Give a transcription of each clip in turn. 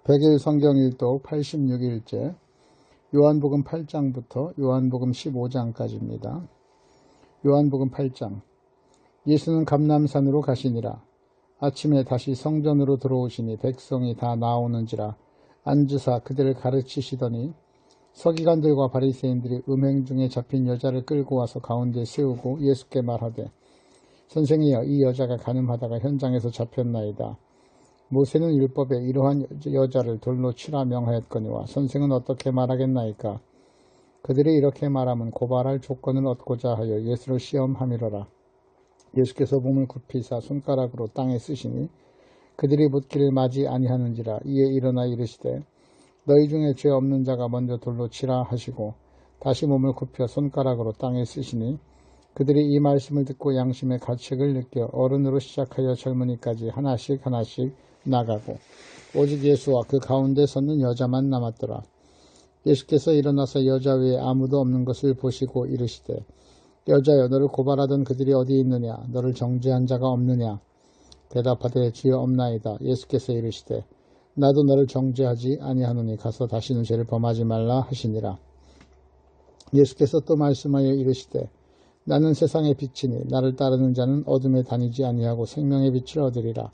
100일 성경 일독 86일째 요한복음 8장부터 요한복음 15장까지입니다. 요한복음 8장. 예수는 감람산으로 가시니라. 아침에 다시 성전으로 들어오시니 백성이 다 나오는지라 앉으사 그들을 가르치시더니 서기관들과 바리새인들이 음행 중에 잡힌 여자를 끌고 와서 가운데 세우고 예수께 말하되 선생이여, 이 여자가 간음하다가 현장에서 잡혔나이다. 모세는 율법에 이러한 여자를 돌로 치라 명하였거니와 선생은 어떻게 말하겠나이까? 그들이 이렇게 말하면 고발할 조건을 얻고자 하여 예수를 시험함이로라. 예수께서 몸을 굽히사 손가락으로 땅에 쓰시니 그들이 묻기를 마지 아니하는지라. 이에 일어나 이르시되 너희 중에 죄 없는 자가 먼저 돌로 치라 하시고 다시 몸을 굽혀 손가락으로 땅에 쓰시니 그들이 이 말씀을 듣고 양심의 가책을 느껴 어른으로 시작하여 젊은이까지 하나씩 나가고 오직 예수와 그 가운데 섰는 여자만 남았더라. 예수께서 일어나서 여자 외에 아무도 없는 것을 보시고 이르시되 여자여, 너를 고발하던 그들이 어디 있느냐? 너를 정죄한 자가 없느냐? 대답하되 주여 없나이다. 예수께서 이르시되 나도 너를 정죄하지 아니하노니 가서 다시는 죄를 범하지 말라 하시니라. 예수께서 또 말씀하여 이르시되 나는 세상의 빛이니 나를 따르는 자는 어둠에 다니지 아니하고 생명의 빛을 얻으리라.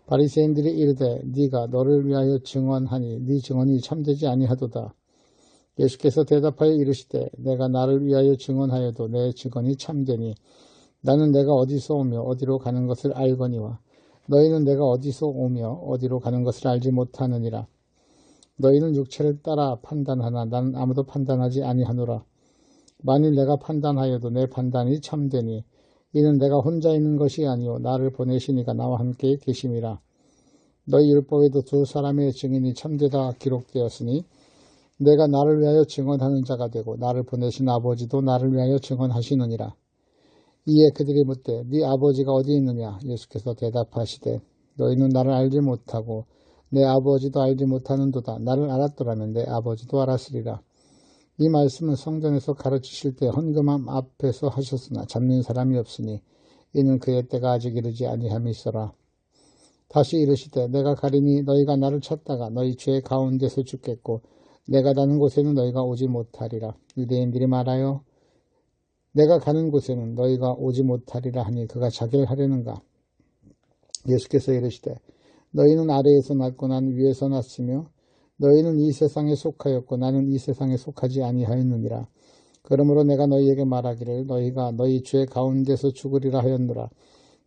바리새인들이 이르되 네가 너를 위하여 증언하니 네 증언이 참되지 아니하도다. 예수께서 대답하여 이르시되 내가 나를 위하여 증언하여도 내 증언이 참되니 나는 내가 어디서 오며 어디로 가는 것을 알거니와 너희는 내가 어디서 오며 어디로 가는 것을 알지 못하느니라. 너희는 육체를 따라 판단하나 나는 아무도 판단하지 아니하노라. 만일 내가 판단하여도 내 판단이 참되니 이는 내가 혼자 있는 것이 아니오 나를 보내신 이가 나와 함께 계심이라. 너희 율법에도 두 사람의 증인이 참되다 기록되었으니 내가 나를 위하여 증언하는 자가 되고 나를 보내신 아버지도 나를 위하여 증언하시느니라. 이에 그들이 묻되 네 아버지가 어디 있느냐? 예수께서 대답하시되 너희는 나를 알지 못하고 내 아버지도 알지 못하는도다. 나를 알았더라면 내 아버지도 알았으리라. 이 말씀은 성전에서 가르치실 때 헌금함 앞에서 하셨으나 잡는 사람이 없으니 이는 그의 때가 아직 이르지 아니함이서라. 다시 이르시되 내가 가리니 너희가 나를 찾다가 너희 죄 가운데서 죽겠고 내가 가는 곳에는 너희가 오지 못하리라. 유대인들이 말하여 내가 가는 곳에는 너희가 오지 못하리라 하니 그가 자기를 하려는가? 예수께서 이르시되 너희는 아래에서 났고 난 위에서 났으며 너희는 이 세상에 속하였고 나는 이 세상에 속하지 아니하였느니라. 그러므로 내가 너희에게 말하기를 너희가 너희 죄 가운데서 죽으리라 하였노라.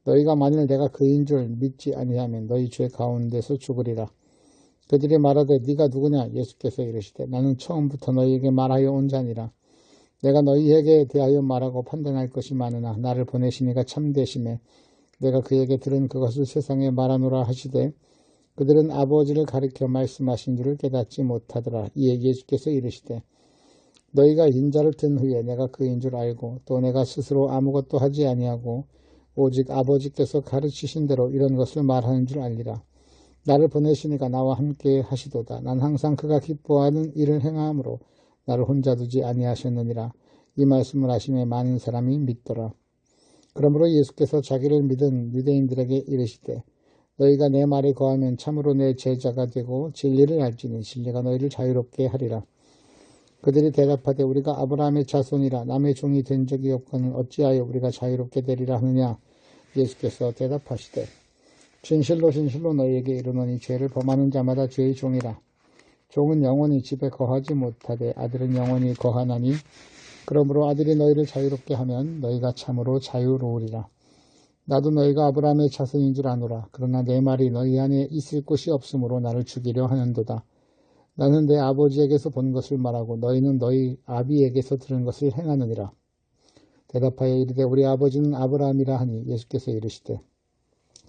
너희가 만일 내가 그인 줄 믿지 아니하면 너희 죄 가운데서 죽으리라. 그들이 말하되 네가 누구냐? 예수께서 이르시되 나는 처음부터 너희에게 말하여 온 자니라. 내가 너희에게 대하여 말하고 판단할 것이 많으나 나를 보내신 이가 참되심에 내가 그에게 들은 그것을 세상에 말하노라 하시되 그들은 아버지를 가리켜 말씀하신 줄을 깨닫지 못하더라. 이에 예수께서 이르시되 너희가 인자를 든 후에 내가 그인 줄 알고 또 내가 스스로 아무것도 하지 아니하고 오직 아버지께서 가르치신 대로 이런 것을 말하는 줄 알리라. 나를 보내신 이가 나와 함께 하시도다. 난 항상 그가 기뻐하는 일을 행함으로 나를 혼자 두지 아니하셨느니라. 이 말씀을 하심에 많은 사람이 믿더라. 그러므로 예수께서 자기를 믿은 유대인들에게 이르시되 너희가 내 말에 거하면 참으로 내 제자가 되고 진리를 알지니 진리가 너희를 자유롭게 하리라. 그들이 대답하되 우리가 아브라함의 자손이라 남의 종이 된 적이 없거늘 어찌하여 우리가 자유롭게 되리라 하느냐? 예수께서 대답하시되 진실로 너희에게 이르노니 죄를 범하는 자마다 죄의 종이라. 종은 영원히 집에 거하지 못하되 아들은 영원히 거하나니 그러므로 아들이 너희를 자유롭게 하면 너희가 참으로 자유로우리라. 나도 너희가 아브라함의 자손인 줄 아노라. 그러나 내 말이 너희 안에 있을 곳이 없으므로 나를 죽이려 하는도다. 나는 내 아버지에게서 본 것을 말하고 너희는 너희 아비에게서 들은 것을 행하느니라. 대답하여 이르되 우리 아버지는 아브라함이라 하니 예수께서 이르시되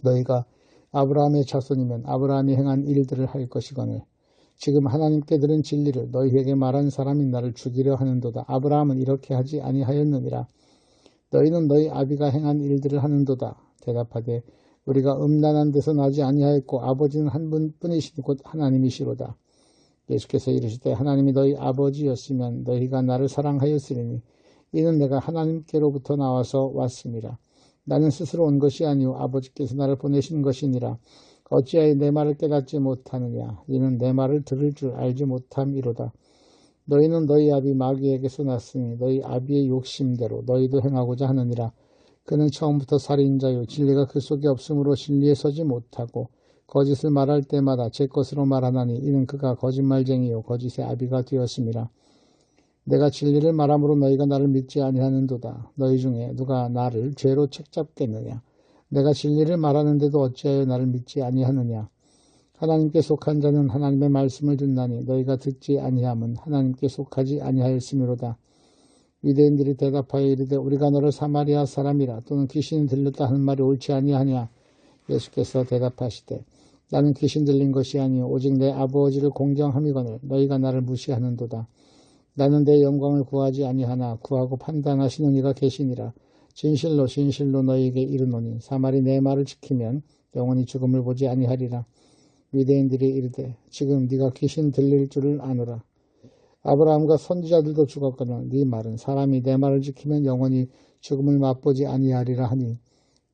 너희가 아브라함의 자손이면 아브라함이 행한 일들을 할 것이거늘 지금 하나님께 들은 진리를 너희에게 말한 사람이 나를 죽이려 하는도다. 아브라함은 이렇게 하지 아니하였느니라. 너희는 너희 아비가 행한 일들을 하는도다. 대답하되 우리가 음란한 데서 나지 아니하였고 아버지는 한 분뿐이시니 곧 하나님이시로다. 예수께서 이르시되 하나님이 너희 아버지였으면 너희가 나를 사랑하였으리니 이는 내가 하나님께로부터 나와서 왔습니다. 나는 스스로 온 것이 아니오 아버지께서 나를 보내신 것이니라. 어찌하여 내 말을 깨닫지 못하느냐. 이는 내 말을 들을 줄 알지 못함이로다. 너희는 너희 아비 마귀에게서 났으니 너희 아비의 욕심대로 너희도 행하고자 하느니라. 그는 처음부터 살인자요 진리가 그 속에 없으므로 진리에 서지 못하고 거짓을 말할 때마다 제 것으로 말하나니 이는 그가 거짓말쟁이요 거짓의 아비가 되었음이라. 내가 진리를 말함으로 너희가 나를 믿지 아니하는도다. 너희 중에 누가 나를 죄로 책잡겠느냐. 내가 진리를 말하는데도 어찌하여 나를 믿지 아니하느냐. 하나님께 속한 자는 하나님의 말씀을 듣나니 너희가 듣지 아니함은 하나님께 속하지 아니하였음이로다. 유대인들이 대답하여 이르되 우리가 너를 사마리아 사람이라 또는 귀신이 들렸다 하는 말이 옳지 아니하냐. 예수께서 대답하시되 나는 귀신 들린 것이 아니요 오직 내 아버지를 공경함이거늘 너희가 나를 무시하는도다. 나는 내 영광을 구하지 아니하나 구하고 판단하시는 이가 계시니라. 진실로 진실로 너희에게 이르노니 사마리 내 말을 지키면 영원히 죽음을 보지 아니하리라. 유대인들이 이르되 지금 네가 귀신 들릴 줄을 아노라. 아브라함과 선지자들도 죽었거늘 네 말은 사람이 내 말을 지키면 영원히 죽음을 맛보지 아니하리라 하니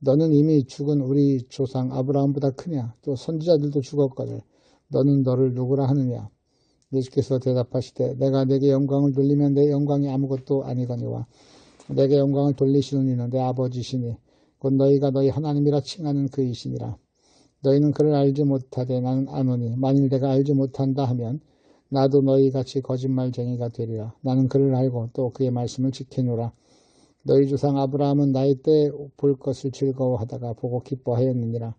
너는 이미 죽은 우리 조상 아브라함보다 크냐. 또 선지자들도 죽었거늘 너는 너를 누구라 하느냐. 예수께서 대답하시되 내가 내게 영광을 돌리면 내 영광이 아무것도 아니거니와 내게 영광을 돌리시는 이는 내 아버지시니 곧 너희가 너희 하나님이라 칭하는 그이시니라. 너희는 그를 알지 못하되 나는 아노니 만일 내가 알지 못한다 하면 나도 너희같이 거짓말쟁이가 되리라. 나는 그를 알고 또 그의 말씀을 지키노라. 너희 조상 아브라함은 나이 때 볼 것을 즐거워하다가 보고 기뻐하였느니라.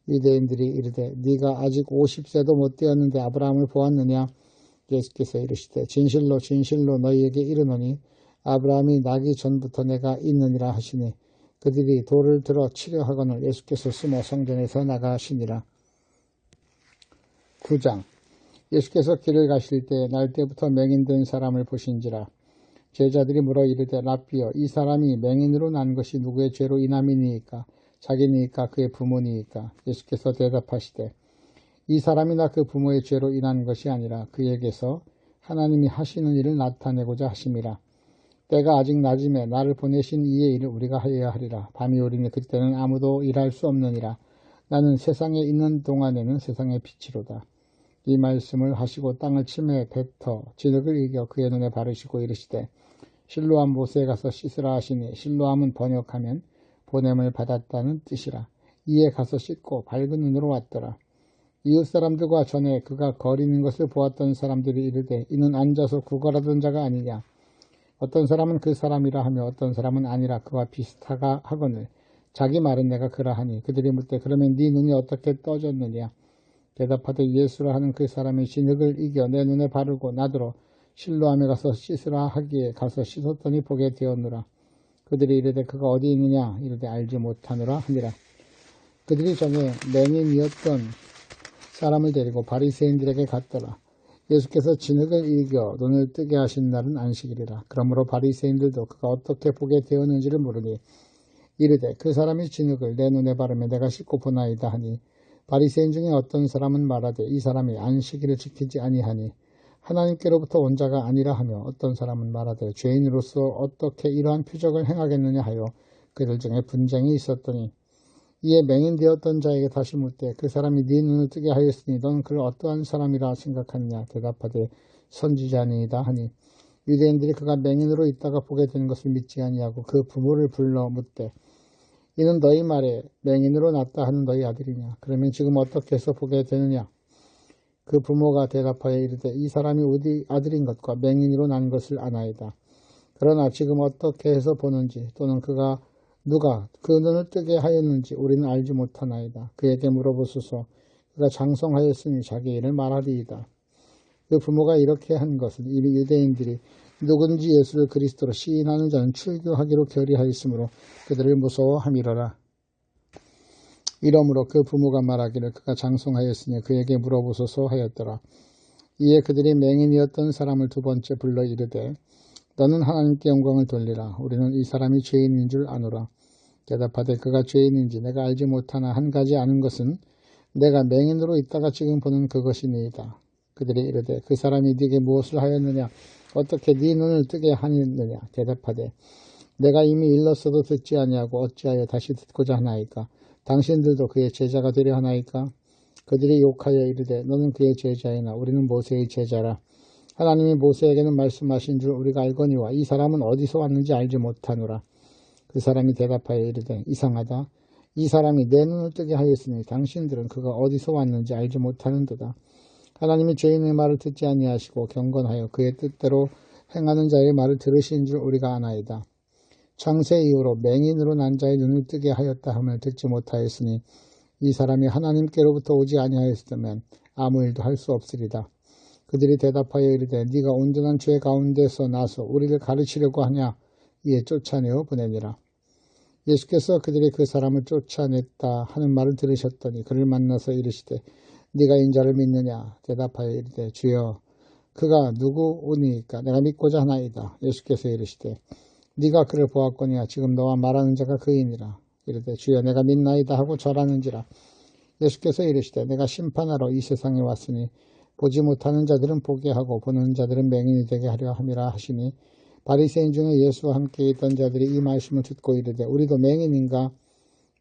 유대인들이 이르되 네가 아직 50세도 못 되었는데 아브라함을 보았느냐. 예수께서 이르시되 진실로 진실로 너희에게 이르노니 아브라함이 나기 전부터 내가 있느니라 하시니 그들이 돌을 들어 치려 하거늘 예수께서 숨어 성전에서 나가시니라. 9장. 예수께서 길을 가실 때 날때부터 맹인된 사람을 보신지라. 제자들이 물어 이르되 라삐여 이 사람이 맹인으로 난 것이 누구의 죄로 인함이니이까 자기니이까 그의 부모니이까. 예수께서 대답하시되 이 사람이나 그 부모의 죄로 인한 것이 아니라 그에게서 하나님이 하시는 일을 나타내고자 하심이라. 때가 아직 낮음에 나를 보내신 이의 일을 우리가 하여야 하리라. 밤이 오리니 그때는 아무도 일할 수 없느니라. 나는 세상에 있는 동안에는 세상의 빛이로다. 이 말씀을 하시고 땅을 침에 뱉어 진흙을 이겨 그의 눈에 바르시고 이르시되 실로암 못에 가서 씻으라 하시니 실로암은 번역하면 보냄을 받았다는 뜻이라. 이에 가서 씻고 밝은 눈으로 왔더라. 이웃 사람들과 전에 그가 거리는 것을 보았던 사람들이 이르되 이는 앉아서 구걸하던 자가 아니냐. 어떤 사람은 그 사람이라 하며 어떤 사람은 아니라 그와 비슷하가 하거늘 자기 말은 내가 그러하니 그들이 묻되 그러면 네 눈이 어떻게 떠졌느냐. 대답하되 예수라 하는 그 사람이 진흙을 이겨 내 눈에 바르고 나더러 실로암에 가서 씻으라 하기에 가서 씻었더니 보게 되었노라. 그들이 이르되 그가 어디 있느냐. 이르되 알지 못하노라 하니라. 그들이 전에 맹인이었던 사람을 데리고 바리새인들에게 갔더라. 예수께서 진흙을 이겨 눈을 뜨게 하신 날은 안식일이라. 그러므로 바리새인들도 그가 어떻게 보게 되었는지를 모르니 이르되 그 사람이 진흙을 내 눈에 바르며 내가 씻고 보나이다 하니 바리새인 중에 어떤 사람은 말하되 이 사람이 안식일을 지키지 아니하니 하나님께로부터 온 자가 아니라 하며 어떤 사람은 말하되 죄인으로서 어떻게 이러한 표적을 행하겠느냐 하여 그들 중에 분쟁이 있었더니 이에 맹인되었던 자에게 다시 묻되 그 사람이 네 눈을 뜨게 하였으니 너는 그를 어떠한 사람이라 생각하느냐. 대답하되 선지자니이다 하니 유대인들이 그가 맹인으로 있다가 보게 되는 것을 믿지 아니하고 그 부모를 불러 묻되 이는 너희 말에 맹인으로 났다 하는 너희 아들이냐. 그러면 지금 어떻게 해서 보게 되느냐. 그 부모가 대답하여 이르되 이 사람이 우리 아들인 것과 맹인으로 난 것을 아나이다. 그러나 지금 어떻게 해서 보는지 또는 그가 누가 그 눈을 뜨게 하였는지 우리는 알지 못하나이다. 그에게 물어보소서. 그가 장성하였으니 자기 일을 말하리이다. 그 부모가 이렇게 한 것은 이미 유대인들이 누군지 예수를 그리스도로 시인하는 자는 출교하기로 결의하였으므로 그들을 무서워함이로라. 이러므로 그 부모가 말하기를 그가 장성하였으니 그에게 물어보소서 하였더라. 이에 그들이 맹인이었던 사람을 두 번째 불러 이르되 너는 하나님께 영광을 돌리라. 우리는 이 사람이 죄인인 줄 아노라. 대답하되 그가 죄인인지 내가 알지 못하나 한 가지 아는 것은 내가 맹인으로 있다가 지금 보는 그것이니이다. 그들이 이르되 그 사람이 네게 무엇을 하였느냐. 어떻게 네 눈을 뜨게 하였느냐. 대답하되 내가 이미 일렀어도 듣지 아니하고 어찌하여 다시 듣고자 하나이까. 당신들도 그의 제자가 되려 하나이까. 그들이 욕하여 이르되 너는 그의 제자이나 우리는 모세의 제자라. 하나님이 모세에게는 말씀하신 줄 우리가 알거니와 이 사람은 어디서 왔는지 알지 못하노라. 그 사람이 대답하여 이르되 이상하다. 이 사람이 내 눈을 뜨게 하였으니 당신들은 그가 어디서 왔는지 알지 못하는도다. 하나님이 죄인의 말을 듣지 아니하시고 경건하여 그의 뜻대로 행하는 자의 말을 들으신 줄 우리가 아나이다. 창세 이후로 맹인으로 난 자의 눈을 뜨게 하였다 하며 듣지 못하였으니 이 사람이 하나님께로부터 오지 아니하였으면 아무 일도 할 수 없으리다. 그들이 대답하여 이르되 네가 온전한 죄 가운데서 나서 우리를 가르치려고 하냐. 이에 쫓아내어 보내니라. 예수께서 그들이 그 사람을 쫓아냈다 하는 말을 들으셨더니 그를 만나서 이르시되 네가 인자를 믿느냐. 대답하여 이르되 주여 그가 누구오니까 내가 믿고자 하나이다. 예수께서 이르시되 네가 그를 보았거니와 지금 너와 말하는 자가 그이니라. 이르되 주여 내가 믿나이다 하고 절하는지라. 예수께서 이르시되 내가 심판하러 이 세상에 왔으니 보지 못하는 자들은 보게 하고 보는 자들은 맹인이 되게 하려 함이라 하시니 바리새인 중에 예수와 함께 있던 자들이 이 말씀을 듣고 이르되 우리도 맹인인가.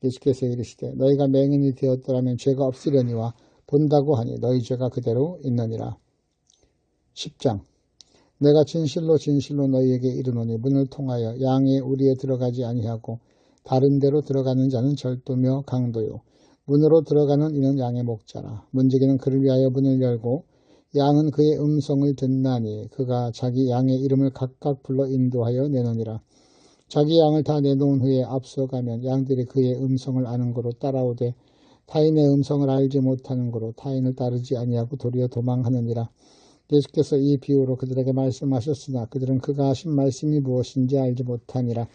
예수께서 이르시되 너희가 맹인이 되었더라면 죄가 없으려니와 본다고 하니 너희 죄가 그대로 있느니라. 10장. 내가 진실로 진실로 너희에게 이르노니 문을 통하여 양의 우리에 들어가지 아니하고 다른 데로 들어가는 자는 절도며 강도요 문으로 들어가는 이는 양의 목자라. 문지기는 그를 위하여 문을 열고 양은 그의 음성을 듣나니 그가 자기 양의 이름을 각각 불러 인도하여 내느니라. 자기 양을 다 내놓은 후에 앞서가면 양들이 그의 음성을 아는 고로 따라오되 타인의 음성을 알지 못하는 고로 타인을 따르지 아니하고 도리어 도망하느니라. 예수께서 이 비유로 그들에게 말씀하셨으나 그들은 그가 하신 말씀이 무엇인지 알지 못하니라.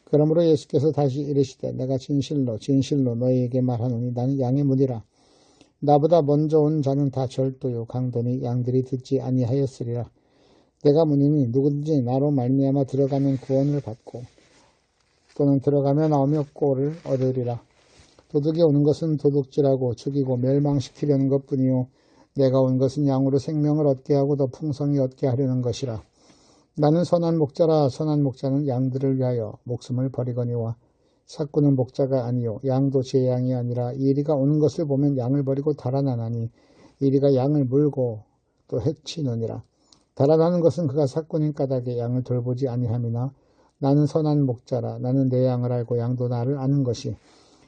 그러므로 예수께서 다시 이르시되 내가 진실로 진실로 너희에게 말하노니 나는 양의 문이라. 나보다 먼저 온 자는 다 절도요 강도니 양들이 듣지 아니하였으리라. 내가 문이니 누구든지 나로 말미암아 들어가면 구원을 받고 또는 들어가며 나오며 꼴을 얻으리라. 도둑이 오는 것은 도둑질하고 죽이고 멸망시키려는 것뿐이요 내가 온 것은 양으로 생명을 얻게 하고 더 풍성히 얻게 하려는 것이라. 나는 선한 목자라. 선한 목자는 양들을 위하여 목숨을 버리거니와 삭구는 목자가 아니요 양도 제 양이 아니라 이리가 오는 것을 보면 양을 버리고 달아나나니 이리가 양을 물고 또 해치느니라. 달아나는 것은 그가 삭구는 까닭에 양을 돌보지 아니함이나 나는 선한 목자라. 나는 내 양을 알고 양도 나를 아는 것이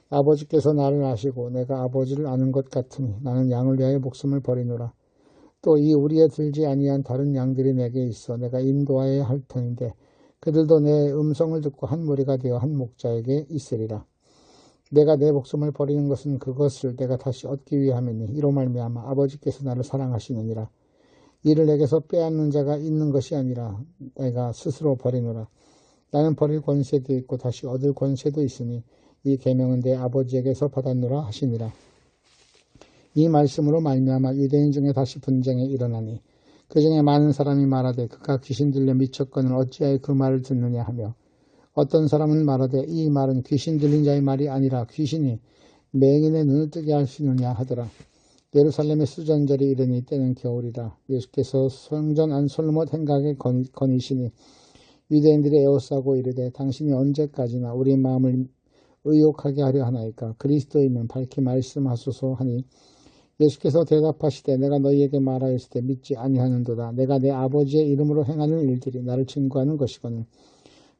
아버지께서 나를 아시고 내가 아버지를 아는 것 같으니 나는 양을 위하여 목숨을 버리노라. 또 이 우리에 들지 아니한 다른 양들이 내게 있어 내가 인도하여야 할 터인데 그들도 내 음성을 듣고 한 무리가 되어 한 목자에게 있으리라. 내가 내 목숨을 버리는 것은 그것을 내가 다시 얻기 위함이니 이로 말미암아 아버지께서 나를 사랑하시느니라. 이를 내게서 빼앗는 자가 있는 것이 아니라 내가 스스로 버리노라. 나는 버릴 권세도 있고 다시 얻을 권세도 있으니 이 계명은 내 아버지에게서 받았노라 하시니라. 이 말씀으로 말미암아 유대인 중에 다시 분쟁이 일어나니 그 중에 많은 사람이 말하되 그가 귀신 들려 미쳤거늘 어찌하여 그 말을 듣느냐 하며 어떤 사람은 말하되 이 말은 귀신 들린 자의 말이 아니라 귀신이 맹인의 눈을 뜨게 할 수 있느냐 하더라. 예루살렘의 수전절이 이르니 때는 겨울이라. 예수께서 성전 안 솔못 행각에 거니시니 유대인들이 에워싸고 이르되 당신이 언제까지나 우리 마음을 의욕하게 하려 하나이까. 그리스도이면 밝히 말씀하소서 하니 예수께서 대답하시되 내가 너희에게 말하였을 때 믿지 아니하는도다. 내가 내 아버지의 이름으로 행하는 일들이 나를 증거하는 것이거늘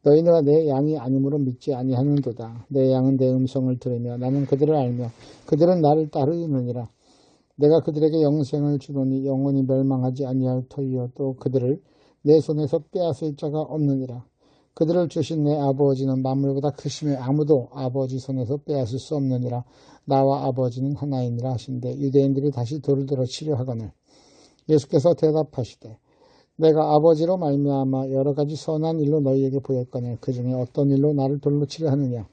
너희가 내 양이 아니므로 믿지 아니하는도다. 내 양은 내 음성을 들으며 나는 그들을 알며 그들은 나를 따르느니라. 내가 그들에게 영생을 주노니 영원히 멸망하지 아니할 터이요 또 그들을 내 손에서 빼앗을 자가 없느니라. 그들을 주신 내 아버지는 만물보다 크시며 아무도 아버지 손에서 빼앗을 수 없느니라. 나와 아버지는 하나이니라 하신대 유대인들이 다시 돌을 들어 치려 하거늘 예수께서 대답하시되 내가 아버지로 말미암아 여러 가지 선한 일로 너희에게 보였거늘 그 중에 어떤 일로 나를 돌로 치려 하느냐.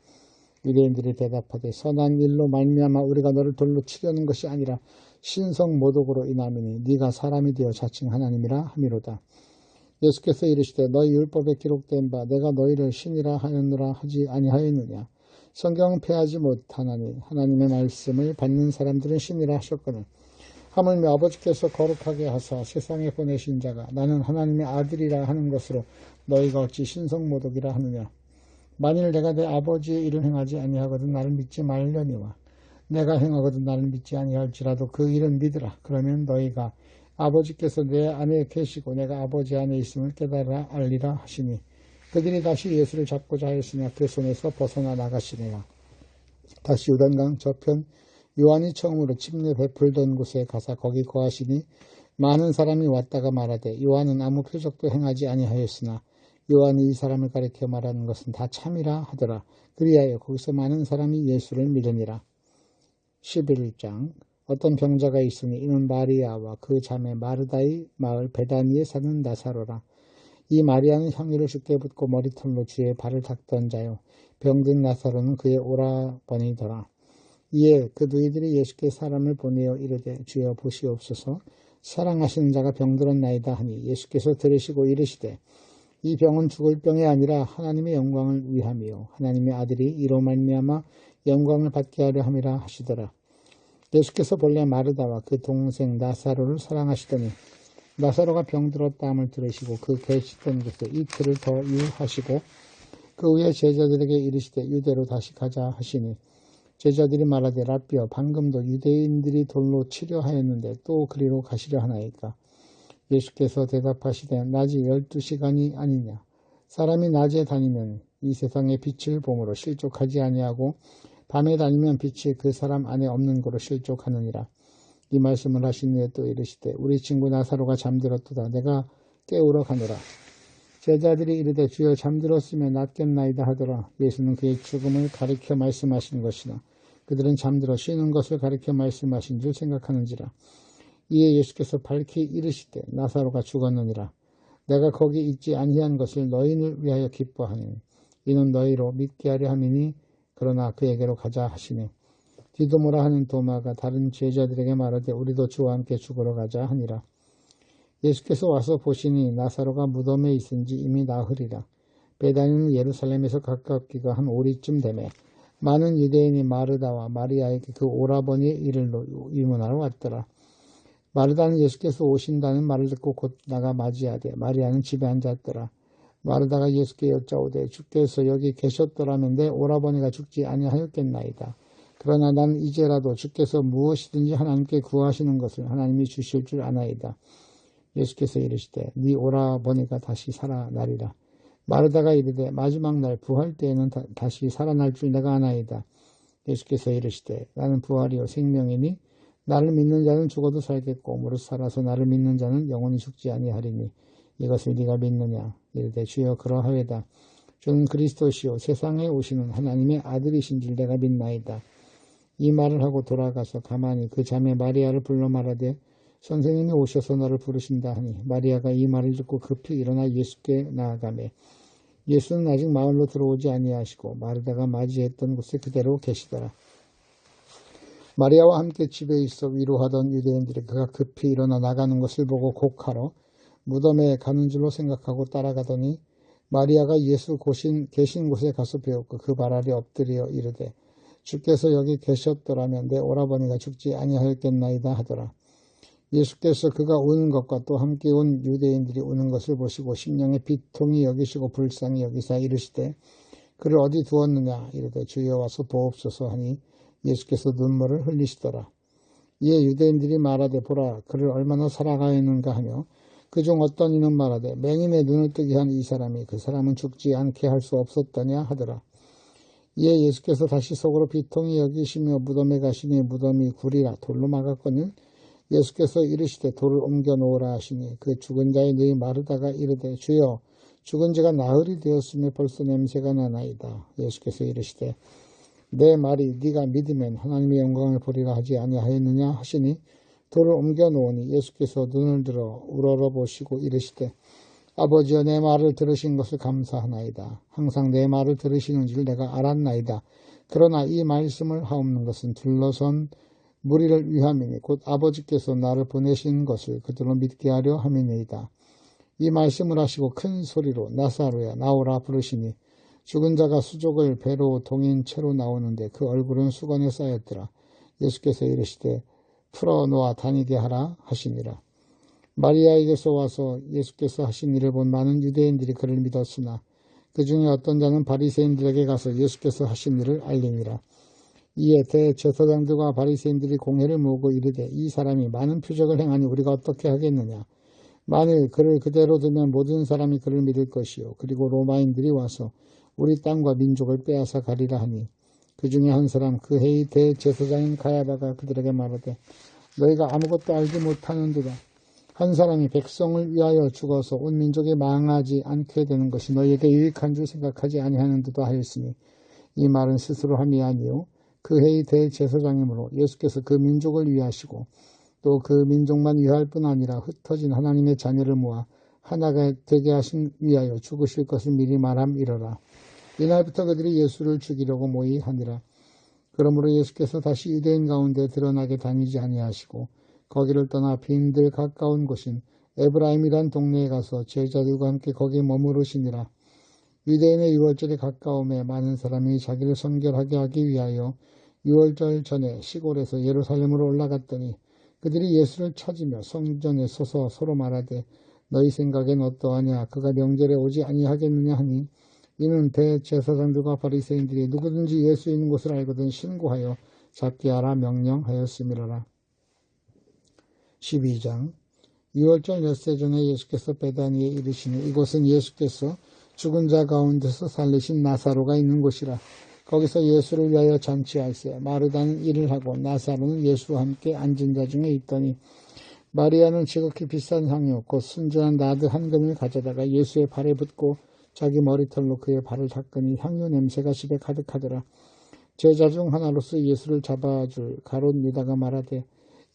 유대인들이 대답하되 선한 일로 말미암아 우리가 너를 돌로 치려는 것이 아니라 신성 모독으로 인함이니 네가 사람이 되어 자칭 하나님이라 함이로다. 예수께서 이르시되 너희 율법에 기록된 바 내가 너희를 신이라 하였노라 하지 아니하였느냐. 성경은 패하지 못하나니 하나님의 말씀을 받는 사람들은 신이라 하셨거늘 하물며 아버지께서 거룩하게 하사 세상에 보내신 자가 나는 하나님의 아들이라 하는 것으로 너희가 어찌 신성모독이라 하느냐. 만일 내가 내 아버지의 일을 행하지 아니하거든 나를 믿지 말려니와 내가 행하거든 나를 믿지 아니할지라도 그 일은 믿으라. 그러면 너희가 아버지께서 내 안에 계시고 내가 아버지 안에 있음을 깨달아 알리라 하시니 그들이 다시 예수를 잡고자 하였으나 그 손에서 벗어나 나가시니라. 다시 요단강 저편 요한이 처음으로 침례 베풀던 곳에 가사 거기 거하시니 많은 사람이 왔다가 말하되 요한은 아무 표적도 행하지 아니하였으나 요한이 이 사람을 가리켜 말하는 것은 다 참이라 하더라. 그리하여 거기서 많은 사람이 예수를 믿으니라. 11장 어떤 병자가 있으니 이는 마리아와 그 자매 마르다의 마을 베다니에 사는 나사로라. 이 마리아는 향유를 주께 붓고 머리털로 주의 발을 닦던 자요 병든 나사로는 그의 오라버니더라. 이에 그 너희들이 예수께 사람을 보내어 이르되 주여 보시옵소서 사랑하시는 자가 병들었나이다 하니 예수께서 들으시고 이르시되 이 병은 죽을 병이 아니라 하나님의 영광을 위함이요 하나님의 아들이 이로 말미암아 영광을 받게 하려 함이라 하시더라. 예수께서 본래 마르다와 그 동생 나사로를 사랑하시더니 나사로가 병들었다 함을 들으시고 그 계시던 곳에 이틀을 더 유하시고 그 후에 제자들에게 이르시되 유대로 다시 가자 하시니 제자들이 말하되 라삐여 방금도 유대인들이 돌로 치려 하였는데 또 그리로 가시려 하나이까. 예수께서 대답하시되 낮이 12시간이 아니냐. 사람이 낮에 다니면 이 세상의 빛을 보므로 실족하지 아니하고 밤에 다니면 빛이 그 사람 안에 없는 거로 실족하느니라. 이 말씀을 하신 후에 또 이르시되 우리 친구 나사로가 잠들었도다. 내가 깨우러 가노라. 제자들이 이르되 주여 잠들었으면 낫겠나이다 하더라. 예수는 그의 죽음을 가리켜 말씀하신 것이나 그들은 잠들어 쉬는 것을 가리켜 말씀하신 줄 생각하는지라. 이에 예수께서 밝히 이르시되 나사로가 죽었느니라. 내가 거기 있지 아니한 것을 너희를 위하여 기뻐하니 이는 너희로 믿게 하려 함이니 그러나 그에게로 가자 하시니 디도모라 하는 도마가 다른 제자들에게 말하되 우리도 주와 함께 죽으러 가자 하니라. 예수께서 와서 보시니 나사로가 무덤에 있은지 이미 나흘이라. 베다니는 예루살렘에서 가깝기가 한 오리쯤 되매 많은 유대인이 마르다와 마리아에게 그 오라버니의 일을 의문하러 왔더라. 마르다는 예수께서 오신다는 말을 듣고 곧 나가 맞이하되 마리아는 집에 앉았더라. 마르다가 예수께 여짜오되 주께서 여기 계셨더라면 내 오라버니가 죽지 아니하였겠나이다. 그러나 나는 이제라도 주께서 무엇이든지 하나님께 구하시는 것을 하나님이 주실 줄 아나이다. 예수께서 이르시되 네 오라버니가 다시 살아나리라. 마르다가 이르되 마지막 날 부활 때에는 다시 살아날 줄 내가 아나이다. 예수께서 이르시되 나는 부활이요 생명이니 나를 믿는 자는 죽어도 살겠고 무릇 살아서 나를 믿는 자는 영원히 죽지 아니하리니 이것을 네가 믿느냐. 이르되 주여 그러하외다. 주는 그리스도시요 세상에 오시는 하나님의 아들이신 줄 내가 믿나이다. 이 말을 하고 돌아가서 가만히 그 자매 마리아를 불러 말하되 선생님이 오셔서 너를 부르신다 하니 마리아가 이 말을 듣고 급히 일어나 예수께 나아가매 예수는 아직 마을로 들어오지 아니하시고 마르다가 맞이했던 곳에 그대로 계시더라. 마리아와 함께 집에 있어 위로하던 유대인들이 그가 급히 일어나 나가는 것을 보고 곡하러 무덤에 가는 줄로 생각하고 따라가더니 마리아가 예수 계신 곳에 가서 배웠고 그 발 아래 엎드려 이르되 주께서 여기 계셨더라면 내 오라버니가 죽지 아니하였겠나이다 하더라. 예수께서 그가 우는 것과 또 함께 온 유대인들이 우는 것을 보시고 심령의 비통이 여기시고 불쌍히 여기사 이르시되 그를 어디 두었느냐. 이르되 주여 와서 보옵소서 하니 예수께서 눈물을 흘리시더라. 이에 유대인들이 말하되 보라 그를 얼마나 사랑하였는가 하며 그중 어떤 이는 말하되 맹인의 눈을 뜨게 한 이 사람이 그 사람은 죽지 않게 할 수 없었더냐 하더라. 이에 예수께서 다시 속으로 비통히 여기시며 무덤에 가시니 무덤이 굴이라 돌로 막았거늘 예수께서 이르시되 돌을 옮겨 놓으라 하시니 그 죽은 자의 너희 마르다가 이르되 주여 죽은 지가 나흘이 되었으며 벌써 냄새가 나나이다. 예수께서 이르시되 내 말이 네가 믿으면 하나님의 영광을 보리라 하지 아니하였느냐 하시니 돌을 옮겨 놓으니 예수께서 눈을 들어 우러러 보시고 이르시되 아버지여 내 말을 들으신 것을 감사하나이다. 항상 내 말을 들으시는 줄 내가 알았나이다. 그러나 이 말씀을 하옵는 것은 둘러선 무리를 위함이니 곧 아버지께서 나를 보내신 것을 그들로 믿게 하려 함이니이다. 이 말씀을 하시고 큰 소리로 나사로야 나오라 부르시니 죽은 자가 수족을 배로 동인 채로 나오는데 그 얼굴은 수건에 쌓였더라. 예수께서 이르시되 풀어놓아 다니게 하라 하시니라. 마리아에게서 와서 예수께서 하신 일을 본 많은 유대인들이 그를 믿었으나 그 중에 어떤 자는 바리새인들에게 가서 예수께서 하신 일을 알리니라. 이에 대제사장들과 바리새인들이 공회를 모으고 이르되 이 사람이 많은 표적을 행하니 우리가 어떻게 하겠느냐. 만일 그를 그대로 두면 모든 사람이 그를 믿을 것이요. 그리고 로마인들이 와서 우리 땅과 민족을 빼앗아 가리라 하니 그 중에 한 사람 그 해의 대제사장인 가야바가 그들에게 말하되 너희가 아무것도 알지 못하는도다. 한 사람이 백성을 위하여 죽어서 온 민족이 망하지 않게 되는 것이 너희에게 유익한 줄 생각하지 아니하는도다 하였으니 이 말은 스스로 함이 아니요 그 해의 대제사장이므로 예수께서 그 민족을 위하시고 또 그 민족만 위할 뿐 아니라 흩어진 하나님의 자녀를 모아 하나가 되게 하신 위하여 죽으실 것을 미리 말함이러라. 이날부터 그들이 예수를 죽이려고 모의하니라. 그러므로 예수께서 다시 유대인 가운데 드러나게 다니지 아니하시고 거기를 떠나 빈들 가까운 곳인 에브라임이란 동네에 가서 제자들과 함께 거기에 머무르시니라. 유대인의 유월절이 가까움에 많은 사람이 자기를 성결하게 하기 위하여 유월절 전에 시골에서 예루살렘으로 올라갔더니 그들이 예수를 찾으며 성전에 서서 서로 말하되 너희 생각엔 어떠하냐. 그가 명절에 오지 아니하겠느냐 하니 이는 대제사장들과 바리새인들이 누구든지 예수 있는 곳을 알거든 신고하여 잡게 하라 명령하였음이라. 12장 유월절 엿새 전에 예수께서 베다니에 이르시니 이곳은 예수께서 죽은 자 가운데서 살리신 나사로가 있는 곳이라. 거기서 예수를 위하여 잔치할세 마르다는 일을 하고 나사로는 예수와 함께 앉은 자 중에 있더니 마리아는 지극히 비싼 향유 곧 순전한 나드 한 금을 가져다가 예수의 발에 붓고 자기 머리털로 그의 발을 닦으니 향유 냄새가 집에 가득하더라. 제자 중 하나로서 예수를 잡아줄 가롯 유다가 말하되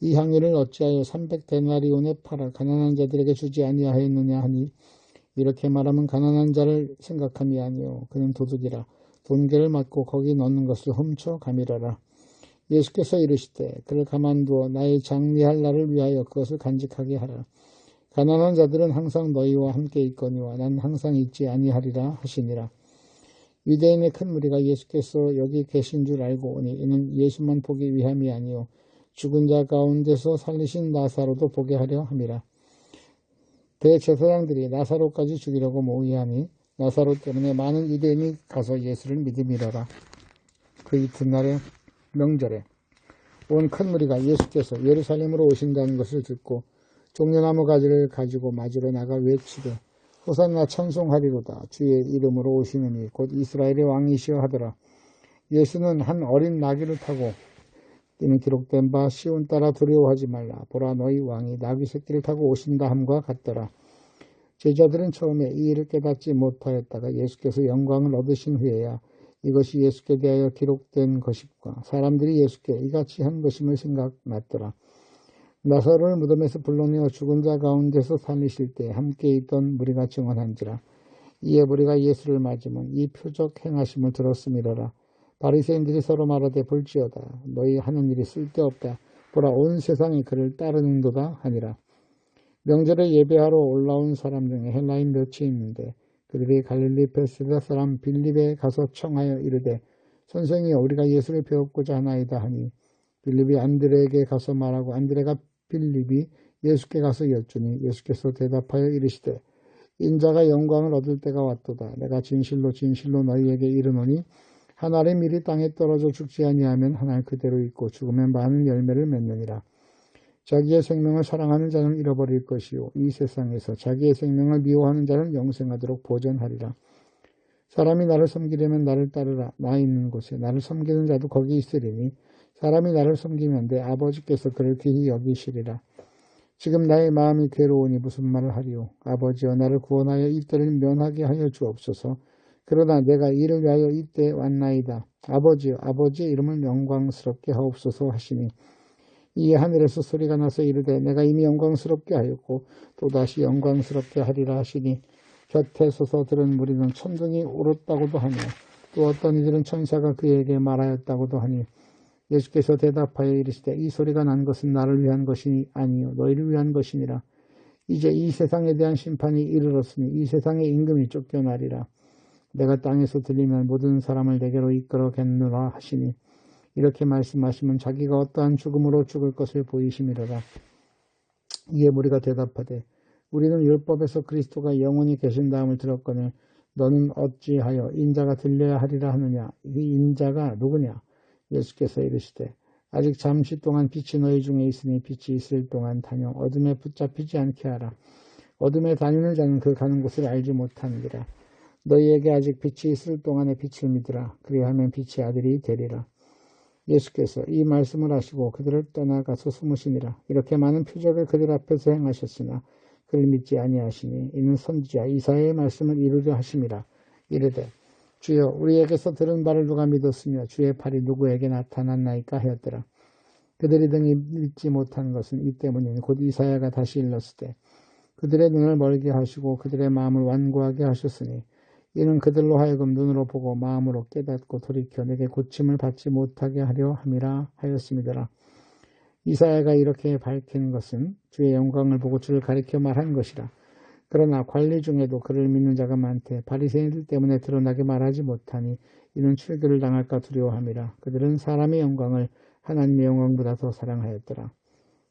이 향유를 어찌하여 300데나리온에 팔아 가난한 자들에게 주지 아니하였느냐 하니 이렇게 말하면 가난한 자를 생각함이 아니요 그는 도둑이라 돈계를 맞고 거기 넣는 것을 훔쳐 가미라라. 예수께서 이르시되 그를 가만두어 나의 장리할 날을 위하여 그것을 간직하게 하라. 가난한 자들은 항상 너희와 함께 있거니와 난 항상 있지 아니하리라 하시니라. 유대인의 큰 무리가 예수께서 여기 계신 줄 알고 오니 이는 예수만 보기 위함이 아니요 죽은 자 가운데서 살리신 나사로도 보게 하려 함이라. 대제사장들이 나사로까지 죽이려고 모의하니 나사로 때문에 많은 유대인이 가서 예수를 믿음이라라. 그 이튿날에 명절에 온 큰 무리가 예수께서 예루살렘으로 오신다는 것을 듣고 종려나무 가지를 가지고 맞으러 나가 외치되 호산나 찬송하리로다. 주의 이름으로 오시느니 곧 이스라엘의 왕이시여 하더라. 예수는 한 어린 나귀를 타고 이는 기록된 바 시온 따라 두려워하지 말라. 보라 너희 왕이 나귀 새끼를 타고 오신다 함과 같더라. 제자들은 처음에 이 일을 깨닫지 못하였다가 예수께서 영광을 얻으신 후에야 이것이 예수께 대하여 기록된 것임과 사람들이 예수께 이같이 한 것임을 생각났더라. 나사로를 무덤에서 불러내어 죽은 자 가운데서 살리실 때 함께 있던 무리가 증언한지라. 이에 무리가 예수를 맞으면 이 표적 행하심을 들었음이로라. 바리새인들이 서로 말하되 볼지어다. 너희 하는 일이 쓸데없다. 보라 온 세상이 그를 따르는도다 하니라. 명절에 예배하러 올라온 사람 중에 헬라인 몇이 있는데 그들이 갈릴리 베세다 사람 빌립에 가서 청하여 이르되 선생이여 우리가 예수를 배우고자 하나이다 하니 빌립이 안드레에게 가서 말하고 안드레가 빌립이 예수께 가서 여쭈니 예수께서 대답하여 이르시되 인자가 영광을 얻을 때가 왔도다. 내가 진실로 진실로 너희에게 이르노니 한 알의 밀이 땅에 떨어져 죽지 아니하면 한 알 그대로 있고 죽으면 많은 열매를 맺느니라. 자기의 생명을 사랑하는 자는 잃어버릴 것이요 이 세상에서 자기의 생명을 미워하는 자는 영생하도록 보전하리라. 사람이 나를 섬기려면 나를 따르라. 나 있는 곳에 나를 섬기는 자도 거기 있으리니 사람이 나를 섬기면 내 아버지께서 그를 귀히 여기시리라. 지금 나의 마음이 괴로우니 무슨 말을 하리요. 아버지여 나를 구원하여 이때를 면하게 하여 주옵소서. 그러나 내가 이를 위하여 이때 왔나이다. 아버지여 아버지의 이름을 영광스럽게 하옵소서 하시니 이에 하늘에서 소리가 나서 이르되 내가 이미 영광스럽게 하였고 또다시 영광스럽게 하리라 하시니 곁에 서서 들은 무리는 천둥이 울었다고도 하며 또 어떤 이들은 천사가 그에게 말하였다고도 하니 예수께서 대답하여 이르시되 이 소리가 난 것은 나를 위한 것이 아니요 너희를 위한 것이니라. 이제 이 세상에 대한 심판이 이르렀으니 이 세상의 임금이 쫓겨나리라. 내가 땅에서 들리면 모든 사람을 내게로 이끌어겠노라 하시니 이렇게 말씀하시면 자기가 어떠한 죽음으로 죽을 것을 보이심이로라. 이에 무리가 대답하되 우리는 율법에서 그리스도가 영원히 계신다함을 들었거늘 너는 어찌하여 인자가 들려야 하리라 하느냐. 이 인자가 누구냐. 예수께서 이르시되 아직 잠시 동안 빛이 너희 중에 있으니 빛이 있을 동안 다녀 어둠에 붙잡히지 않게 하라. 어둠에 다니는 자는 그 가는 곳을 알지 못하느니라. 너희에게 아직 빛이 있을 동안에 빛을 믿으라. 그리하면 빛의 아들이 되리라. 예수께서 이 말씀을 하시고 그들을 떠나가서 숨으시니라. 이렇게 많은 표적을 그들 앞에서 행하셨으나 그를 믿지 아니하시니 이는 선지자 이사야의 말씀을 이루려 하심이라. 이르되 주여 우리에게서 들은 바를 누가 믿었으며 주의 팔이 누구에게 나타났나이까 하였더라. 그들이 등이 믿지 못한 것은 이 때문이니 곧 이사야가 다시 일렀을 때 그들의 눈을 멀게 하시고 그들의 마음을 완고하게 하셨으니 이는 그들로 하여금 눈으로 보고 마음으로 깨닫고 돌이켜 내게 고침을 받지 못하게 하려 함이라 하였음이더라. 이사야가 이렇게 밝힌 것은 주의 영광을 보고 주를 가리켜 말한 것이라. 그러나 관리 중에도 그를 믿는 자가 많되 바리새인들 때문에 드러나게 말하지 못하니 이는 출교를 당할까 두려워함이라. 그들은 사람의 영광을 하나님의 영광보다 더 사랑하였더라.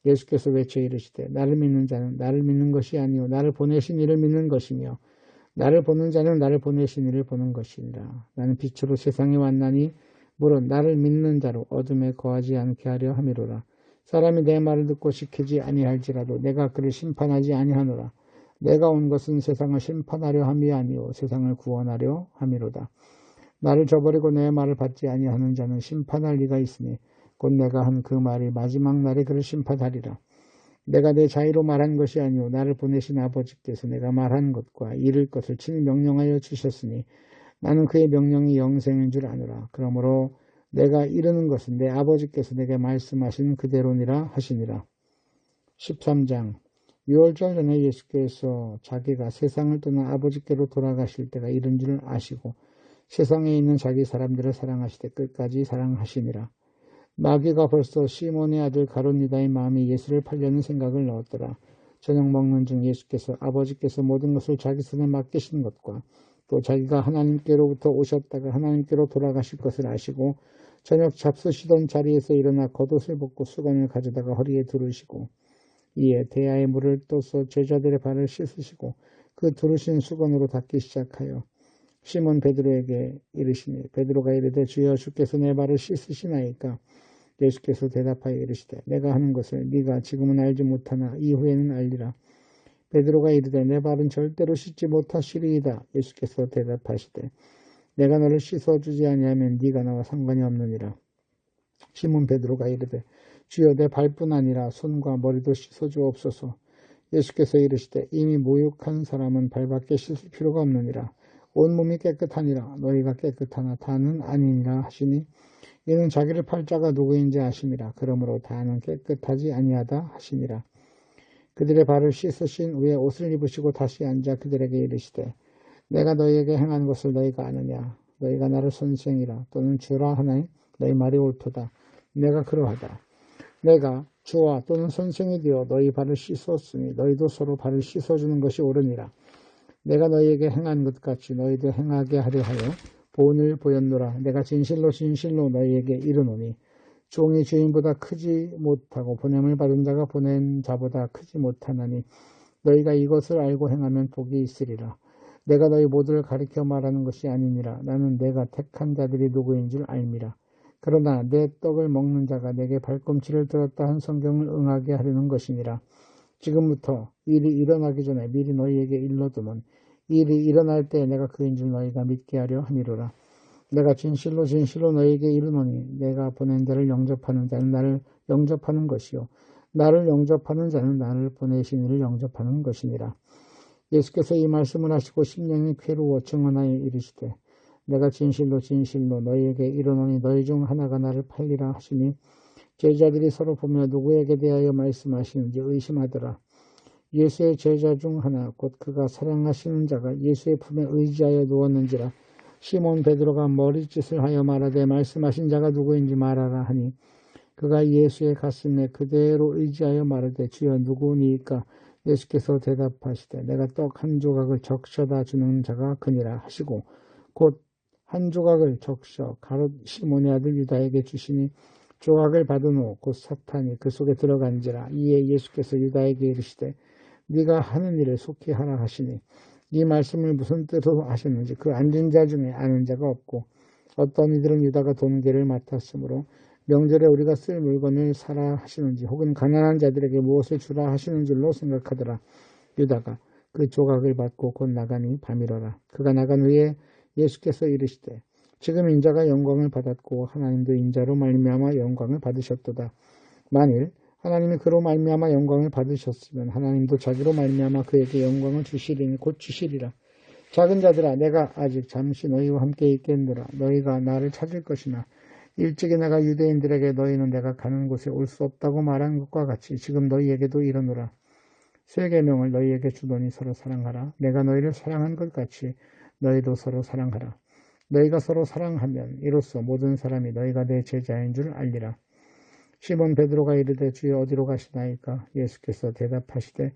예수께서 외쳐 이르시되 나를 믿는 자는 나를 믿는 것이 아니요 나를 보내신 이를 믿는 것이며 나를 보는 자는 나를 보내신 이를 보는 것이니라. 나는 빛으로 세상에 왔나니 물론 나를 믿는 자로 어둠에 거하지 않게 하려 함이로라. 사람이 내 말을 듣고 지키지 아니할지라도 내가 그를 심판하지 아니하노라. 내가 온 것은 세상을 심판하려 함이 아니요 세상을 구원하려 함이로다. 나를 저버리고 내 말을 받지 아니하는 자는 심판할 리가 있으니 곧 내가 한 그 말이 마지막 날에 그를 심판하리라. 내가 내 자의로 말한 것이 아니오 나를 보내신 아버지께서 내가 말한 것과 이를 것을 친히 명령하여 주셨으니 나는 그의 명령이 영생인 줄 아노라. 그러므로 내가 이르는 것은 내 아버지께서 내게 말씀하신 그대로니라 하시니라. 13장 유월절 전에 예수께서 자기가 세상을 떠나 아버지께로 돌아가실 때가 이른 줄 아시고 세상에 있는 자기 사람들을 사랑하시되 끝까지 사랑하시니라. 마귀가 벌써 시몬의 아들 가룟 유다의 마음에 예수를 팔려는 생각을 넣었더라. 저녁 먹는 중 예수께서 아버지께서 모든 것을 자기 손에 맡기신 것과 또 자기가 하나님께로부터 오셨다가 하나님께로 돌아가실 것을 아시고 저녁 잡수시던 자리에서 일어나 겉옷을 벗고 수건을 가져다가 허리에 두르시고 이에 대야에 물을 떠서 제자들의 발을 씻으시고 그 두르신 수건으로 닦기 시작하여 시몬 베드로에게 이르시니 베드로가 이르되 주여 주께서 내 발을 씻으시나이까. 예수께서 대답하여 이르시되 내가 하는 것을 네가 지금은 알지 못하나 이후에는 알리라. 베드로가 이르되 내 발은 절대로 씻지 못하시리이다. 예수께서 대답하시되 내가 너를 씻어주지 아니하면 네가 나와 상관이 없느니라. 시몬 베드로가 이르되 주여 내 발뿐 아니라 손과 머리도 씻어주옵소서. 예수께서 이르시되 이미 모욕한 사람은 발밖에 씻을 필요가 없느니라. 온몸이 깨끗하니라. 너희가 깨끗하나 다는 아니니라 하시니 이는 자기를 팔 자가 누구인지 아심이라. 그러므로 다는 깨끗하지 아니하다 하시니라. 그들의 발을 씻으신 후에 옷을 입으시고 다시 앉아 그들에게 이르시되 내가 너희에게 행한 것을 너희가 아느냐. 너희가 나를 선생이라 또는 주라 하나니 너희 말이 옳도다. 내가 그러하다. 내가 주와 또는 선생이 되어 너희 발을 씻었으니 너희도 서로 발을 씻어주는 것이 옳으니라. 내가 너희에게 행한 것 같이 너희도 행하게 하려 하여 본을 보였노라. 내가 진실로 진실로 너희에게 이르노니 종이 주인보다 크지 못하고 보냄을 받은 자가 보낸 자보다 크지 못하나니 너희가 이것을 알고 행하면 복이 있으리라. 내가 너희 모두를 가리켜 말하는 것이 아니니라. 나는 내가 택한 자들이 누구인 줄 알미라. 그러나 내 떡을 먹는 자가 내게 발꿈치를 들었다 한 성경을 응하게 하려는 것이니라. 지금부터 일이 일어나기 전에 미리 너희에게 일러두면 일이 일어날 때 내가 그인 줄 너희가 믿게 하려 함이로라. 내가 진실로 진실로 너희에게 이르노니 내가 보낸 자를 영접하는 자는 나를 영접하는 것이요 나를 영접하는 자는 나를 보내신 이를 영접하는 것이니라. 예수께서 이 말씀을 하시고 심령이 괴로워 증언하여 이르시되 내가 진실로 진실로 너희에게 이르노니 너희 중 하나가 나를 팔리라 하시니 제자들이 서로 보며 누구에게 대하여 말씀하시는지 의심하더라. 예수의 제자 중 하나 곧 그가 사랑하시는 자가 예수의 품에 의지하여 누웠는지라. 시몬 베드로가 머리짓을 하여 말하되 말씀하신 자가 누구인지 말하라 하니 그가 예수의 가슴에 그대로 의지하여 말하되 주여 누구니이까. 예수께서 대답하시되 내가 떡 한 조각을 적셔다 주는 자가 그니라 하시고 곧 한 조각을 적셔 가롯 시몬의 아들 유다에게 주시니 조각을 받은 후 곧 사탄이 그 속에 들어간지라. 이에 예수께서 유다에게 이르시되 네가 하는 일을 속히 하라 하시니 이 말씀을 무슨 뜻으로 하셨는지 그 앉은 자 중에 아는 자가 없고 어떤 이들은 유다가 돈계를 맡았으므로 명절에 우리가 쓸 물건을 사라 하시는지 혹은 가난한 자들에게 무엇을 주라 하시는 줄로 생각하더라. 유다가 그 조각을 받고 곧 나가니 밤이러라. 그가 나간 후에 예수께서 이르시되 지금 인자가 영광을 받았고 하나님도 인자로 말미암아 영광을 받으셨도다. 만일 하나님이 그로 말미암아 영광을 받으셨으면 하나님도 자기로 말미암아 그에게 영광을 주시리니 곧 주시리라. 작은 자들아 내가 아직 잠시 너희와 함께 있겠노라. 너희가 나를 찾을 것이나 일찍이 내가 유대인들에게 너희는 내가 가는 곳에 올 수 없다고 말한 것과 같이 지금 너희에게도 이르노라. 새 계명을 너희에게 주노니 서로 사랑하라. 내가 너희를 사랑한 것 같이 너희도 서로 사랑하라. 너희가 서로 사랑하면 이로써 모든 사람이 너희가 내 제자인 줄 알리라. 시몬 베드로가 이르되 주여 어디로 가시나이까? 예수께서 대답하시되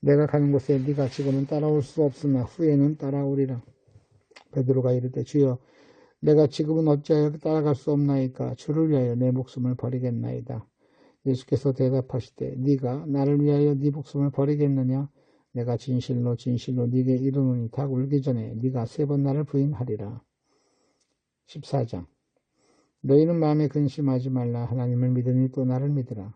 내가 가는 곳에 네가 지금은 따라올 수 없으나 후에는 따라오리라. 베드로가 이르되 주여 내가 지금은 어찌하여 따라갈 수 없나이까? 주를 위하여 내 목숨을 버리겠나이다. 예수께서 대답하시되 네가 나를 위하여 네 목숨을 버리겠느냐? 내가 진실로 진실로 네게 이르노니 닭 울기 전에 네가 3번 나를 부인하리라. 14장 너희는 마음에 근심하지 말라. 하나님을 믿으니 또 나를 믿으라.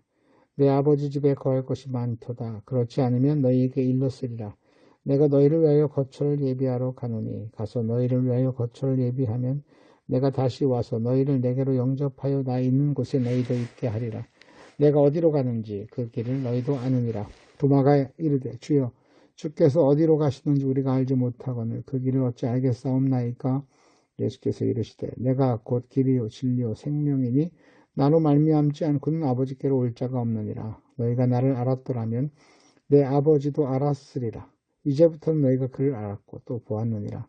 내 아버지 집에 거할 것이 많도다. 그렇지 않으면 너희에게 일렀으리라. 내가 너희를 위하여 거처를 예비하러 가노니 가서 너희를 위하여 거처를 예비하면 내가 다시 와서 너희를 내게로 영접하여 나 있는 곳에 너희도 있게 하리라. 내가 어디로 가는지 그 길을 너희도 아느니라. 도마가 이르되 주여 주께서 어디로 가시는지 우리가 알지 못하거늘 그 길을 어찌 알겠사옵나이까? 예수께서 이르시되 내가 곧 길이요 진리요 생명이니 나로 말미암지 않고는 아버지께로 올 자가 없느니라. 너희가 나를 알았더라면 내 아버지도 알았으리라. 이제부터는 너희가 그를 알았고 또 보았느니라.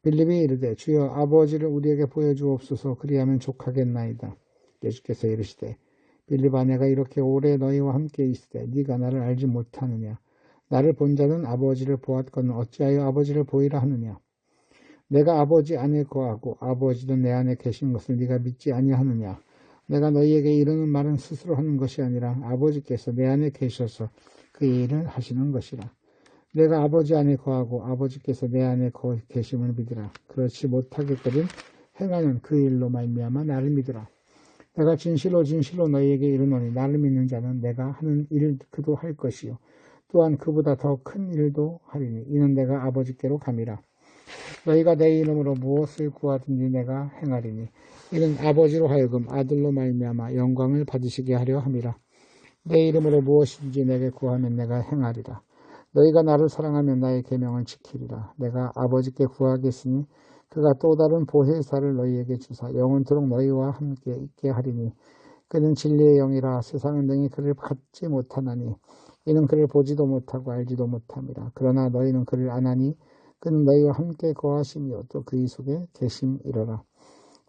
빌립이 이르되 주여 아버지를 우리에게 보여주옵소서. 그리하면 족하겠나이다. 예수께서 이르시되 빌립아 내가 이렇게 오래 너희와 함께 있으되 네가 나를 알지 못하느냐? 나를 본 자는 아버지를 보았거늘 어찌하여 아버지를 보이라 하느냐? 내가 아버지 안에 거하고 아버지도 내 안에 계신 것을 네가 믿지 아니하느냐? 내가 너희에게 이르는 말은 스스로 하는 것이 아니라 아버지께서 내 안에 계셔서 그 일을 하시는 것이라. 내가 아버지 안에 거하고 아버지께서 내 안에 계심을 믿으라. 그렇지 못하겠거든 행하는 그 일로 말미암아 나를 믿으라. 내가 진실로 진실로 너희에게 이르노니 나를 믿는 자는 내가 하는 일 그도 할 것이요 또한 그보다 더 큰 일도 하리니 이는 내가 아버지께로 감이라. 너희가 내 이름으로 무엇을 구하든지 내가 행하리니 이는 아버지로 하여금 아들로 말미암아 영광을 받으시게 하려 함이라. 내 이름으로 무엇인지 내게 구하면 내가 행하리라. 너희가 나를 사랑하면 나의 계명을 지키리라. 내가 아버지께 구하겠으니 그가 또 다른 보혜사를 너희에게 주사 영원토록 너희와 함께 있게 하리니 그는 진리의 영이라. 세상은 능히 그를 받지 못하나니 이는 그를 보지도 못하고 알지도 못함이라. 그러나 너희는 그를 아나니 그는 너희와 함께 거하시며 또 그의 속에 계심이로라.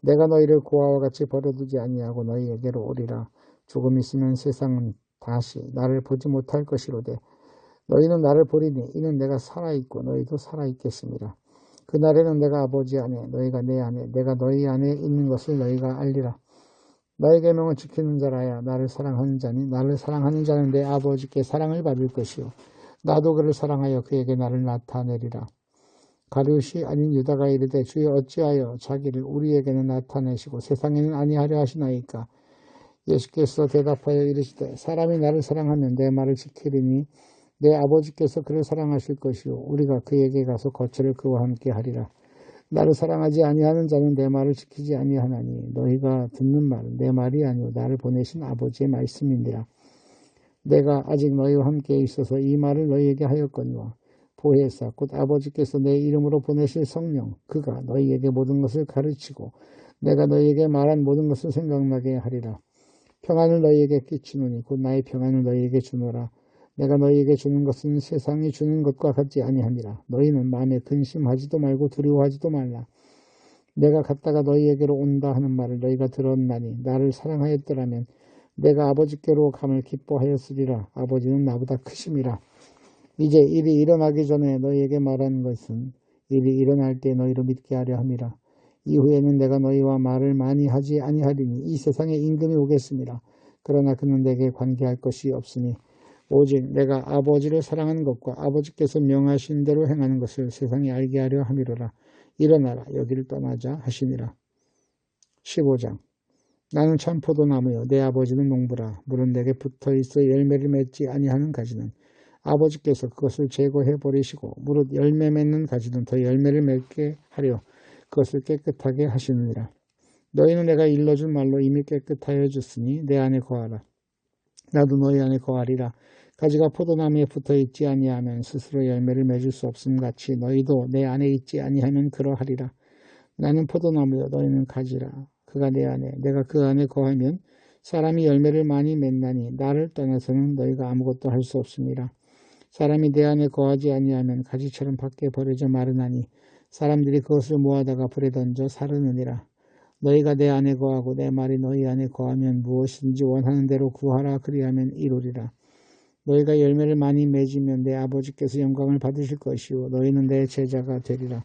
내가 너희를 고아와 같이 버려두지 아니하고 너희에게로 오리라. 조금 있으면 세상은 다시 나를 보지 못할 것이로되 너희는 나를 보리니 이는 내가 살아있고 너희도 살아있겠습니다. 그날에는 내가 아버지 안에 너희가 내 안에 내가 너희 안에 있는 것을 너희가 알리라. 나의 계명을 지키는 자라야 나를 사랑하는 자니 나를 사랑하는 자는 내 아버지께 사랑을 받을 것이요 나도 그를 사랑하여 그에게 나를 나타내리라. 가룟이 아닌 유다가 이르되 주여 어찌하여 자기를 우리에게는 나타내시고 세상에는 아니하려 하시나이까? 예수께서 대답하여 이르시되 사람이 나를 사랑하면 내 말을 지키리니 내 아버지께서 그를 사랑하실 것이요 우리가 그에게 가서 거처를 그와 함께 하리라. 나를 사랑하지 아니하는 자는 내 말을 지키지 아니하나니 너희가 듣는 말은 내 말이 아니오 나를 보내신 아버지의 말씀이니라. 내가 아직 너희와 함께 있어서 이 말을 너희에게 하였거니와 보혜사 곧 아버지께서 내 이름으로 보내실 성령 그가 너희에게 모든 것을 가르치고 내가 너희에게 말한 모든 것을 생각나게 하리라. 평안을 너희에게 끼치노니 곧 나의 평안을 너희에게 주노라. 내가 너희에게 주는 것은 세상이 주는 것과 같지 아니하니라. 너희는 마음에 근심하지도 말고 두려워하지도 말라. 내가 갔다가 너희에게로 온다 하는 말을 너희가 들었나니 나를 사랑하였더라면 내가 아버지께로 감을 기뻐하였으리라. 아버지는 나보다 크심이라. 이제 일이 일어나기 전에 너희에게 말한 것은 일이 일어날 때 너희로 믿게 하려 함이라. 이후에는 내가 너희와 말을 많이 하지 아니하리니 이 세상에 임금이 오겠습니다. 그러나 그는 내게 관계할 것이 없으니 오직 내가 아버지를 사랑하는 것과 아버지께서 명하신 대로 행하는 것을 세상이 알게 하려 함이로라. 일어나라 여기를 떠나자 하시니라. 15장. 나는 참 포도나무요 내 아버지는 농부라. 물은 내게 붙어있어 열매를 맺지 아니하는 가지는 아버지께서 그것을 제거해 버리시고 무릇 열매 맺는 가지는 더 열매를 맺게 하려 그것을 깨끗하게 하시느니라. 너희는 내가 일러준 말로 이미 깨끗하여 졌으니 내 안에 거하라. 나도 너희 안에 거하리라. 가지가 포도나무에 붙어있지 아니하면 스스로 열매를 맺을 수 없음 같이 너희도 내 안에 있지 아니하면 그러하리라. 나는 포도나무여 너희는 가지라. 그가 내 안에 내가 그 안에 거하면 사람이 열매를 많이 맺나니 나를 떠나서는 너희가 아무것도 할 수 없습니다. 사람이 내 안에 거하지 아니하면 가지처럼 밖에 버려져 마르나니 사람들이 그것을 모아다가 불에 던져 사르느니라. 너희가 내 안에 거하고 내 말이 너희 안에 거하면 무엇이든지 원하는 대로 구하라 그리하면 이루리라. 너희가 열매를 많이 맺으면 내 아버지께서 영광을 받으실 것이요 너희는 내 제자가 되리라.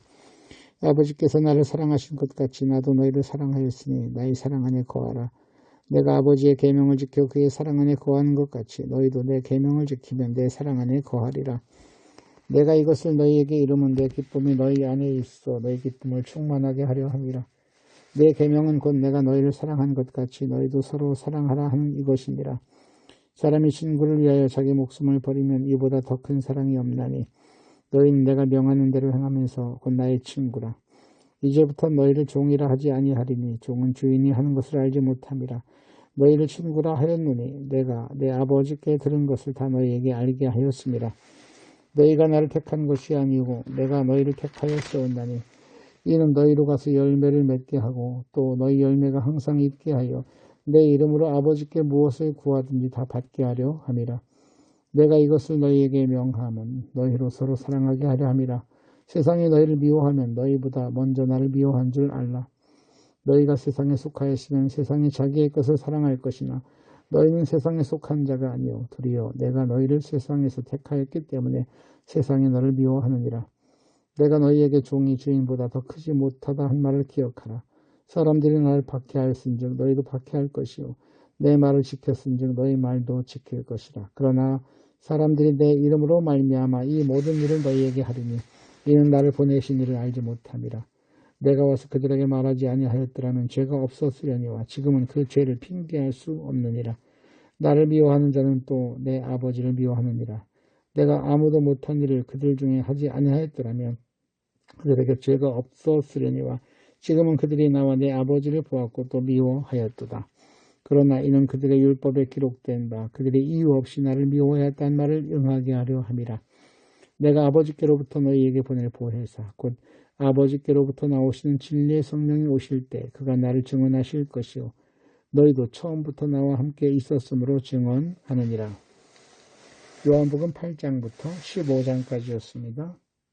아버지께서 나를 사랑하신 것 같이 나도 너희를 사랑하였으니 나의 사랑 안에 거하라. 내가 아버지의 계명을 지켜 그의 사랑 안에 거하는 것 같이 너희도 내 계명을 지키면 내 사랑 안에 거하리라. 내가 이것을 너희에게 이루면 내 기쁨이 너희 안에 있어 너희 기쁨을 충만하게 하려 함이라. 내 계명은 곧 내가 너희를 사랑한 것 같이 너희도 서로 사랑하라 하는 이것이니라. 사람이 친구를 위하여 자기 목숨을 버리면 이보다 더 큰 사랑이 없나니 너희는 내가 명하는 대로 행하면서 곧 나의 친구라. 이제부터 너희를 종이라 하지 아니하리니 종은 주인이 하는 것을 알지 못함이라. 너희를 친구라 하였노니 내가 내 아버지께 들은 것을 다 너희에게 알게 하였음이라. 너희가 나를 택한 것이 아니고 내가 너희를 택하여 세웠나니 이는 너희로 가서 열매를 맺게 하고 또 너희 열매가 항상 있게 하여 내 이름으로 아버지께 무엇을 구하든지 다 받게 하려 함이라. 내가 이것을 너희에게 명함은 너희로 서로 사랑하게 하려 함이라. 세상이 너희를 미워하면 너희보다 먼저 나를 미워한 줄 알라. 너희가 세상에 속하였으면 세상이 자기의 것을 사랑할 것이나 너희는 세상에 속한 자가 아니요 도리어 내가 너희를 세상에서 택하였기 때문에 세상이 너를 미워하느니라. 내가 너희에게 종이 주인보다 더 크지 못하다 한 말을 기억하라. 사람들이 나를 박해하였은즉 너희도 박해할 것이요 내 말을 지켰은즉 너희 말도 지킬 것이라. 그러나 사람들이 내 이름으로 말미암아 이 모든 일을 너희에게 하리니 이는 나를 보내신 이를 알지 못함이라. 내가 와서 그들에게 말하지 아니하였더라면 죄가 없었으려니와 지금은 그 죄를 핑계할 수 없느니라. 나를 미워하는 자는 또 내 아버지를 미워하느니라. 내가 아무도 못한 일을 그들 중에 하지 아니하였더라면 그들에게 죄가 없었으려니와 지금은 그들이 나와 내 아버지를 보았고 또 미워하였도다. 그러나 이는 그들의 율법에 기록된 바 그들이 이유 없이 나를 미워하였다는 말을 응하게 하려 함이라. 내가 아버지께로부터 너희에게 보낼 보혜사 곧 아버지께로부터 나오시는 진리의 성령이 오실 때 그가 나를 증언하실 것이요 너희도 처음부터 나와 함께 있었으므로 증언하느니라. 요한복음 8장부터 15장까지였습니다.